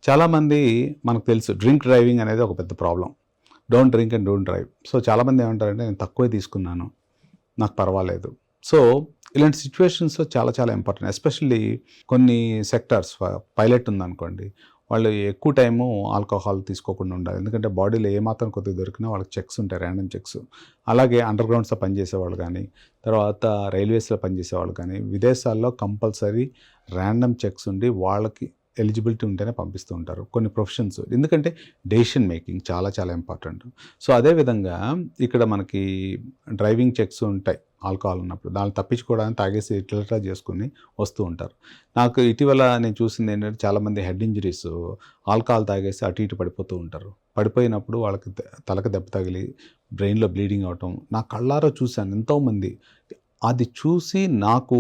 చాలామంది మనకు తెలుసు డ్రింక్ డ్రైవింగ్ అనేది ఒక పెద్ద problem. Don't drink and don't drive. So చాలామంది ఏమంటారంటే నేను తక్కువే తీసుకున్నాను, నాకు పర్వాలేదు. సో ఇలాంటి సిచ్యువేషన్స్లో చాలా చాలా ఇంపార్టెంట్. ఎస్పెషల్లీ కొన్ని సెక్టార్స్, పైలట్ ఉందనుకోండి, వాళ్ళు ఎక్కువ టైము ఆల్కహాల్ తీసుకోకుండా ఉండాలి. ఎందుకంటే బాడీలో ఏమాత్రం కొద్దిగా దొరికినా వాళ్ళకి చెక్స్ ఉంటాయి, ర్యాండమ్ చెక్స్. అలాగే అండర్ గ్రౌండ్స్లో పనిచేసేవాళ్ళు కానీ, తర్వాత రైల్వేస్లో పనిచేసేవాళ్ళు కానీ, విదేశాల్లో కంపల్సరీ ర్యాండమ్ చెక్స్ ఉండి వాళ్ళకి ఎలిజిబిలిటీ ఉంటేనే పంపిస్తూ ఉంటారు కొన్ని ప్రొఫెషన్స్. ఎందుకంటే డెసిషన్ మేకింగ్ చాలా చాలా ఇంపార్టెంట్. సో అదేవిధంగా ఇక్కడ మనకి డ్రైవింగ్ చెక్స్ ఉంటాయి ఆల్కహాల్ ఉన్నప్పుడు. దాన్ని తప్పించుకోవడానికి తాగేసి ఇట్లా చేసుకుని వస్తూ ఉంటారు. నాకు ఇటీవల నేను చూసింది ఏంటంటే చాలామంది హెడ్ ఇంజరీస్ ఆల్కహాల్ తాగేసి అటు ఇటు పడిపోతూ ఉంటారు. పడిపోయినప్పుడు వాళ్ళకి తలకు దెబ్బ తగిలి బ్రెయిన్లో బ్లీడింగ్ అవటం నా కళ్ళారా చూశాను ఎంతోమంది. అది చూసి నాకు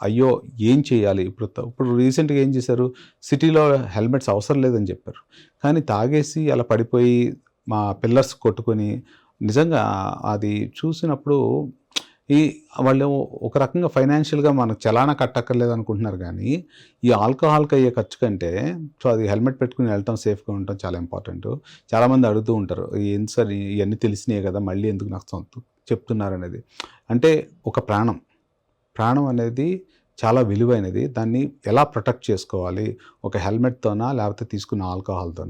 అయ్యో ఏం చేయాలి ఇప్పుడు రీసెంట్గా ఏం చేశారు, సిటీలో హెల్మెట్స్ అవసరం లేదని చెప్పారు. కానీ తాగేసి అలా పడిపోయి మా పిల్లర్స్ కొట్టుకొని నిజంగా అది చూసినప్పుడు వాళ్ళు ఒక రకంగా ఫైనాన్షియల్గా మనకు చలానా కట్టక్కర్లేదు అనుకుంటున్నారు. కానీ ఈ ఆల్కహాల్కి అయ్యే ఖర్చు కంటే సో అది హెల్మెట్ పెట్టుకుని వెళ్ళటం, సేఫ్గా ఉండటం చాలా ఇంపార్టెంట్. చాలామంది అడుగుతూ ఉంటారు, ఏంటి సార్ ఇవన్నీ తెలిసినాయి కదా మళ్ళీ ఎందుకు నాకు చెప్తున్నారు అనేది. అంటే ఒక ప్రాణం అనేది చాలా విలువైనది. దాన్ని ఎలా ప్రొటెక్ట్ చేసుకోవాలి, ఒక హెల్మెట్తోనా లేకపోతే తీసుకున్న ఆల్కహాల్తోనా?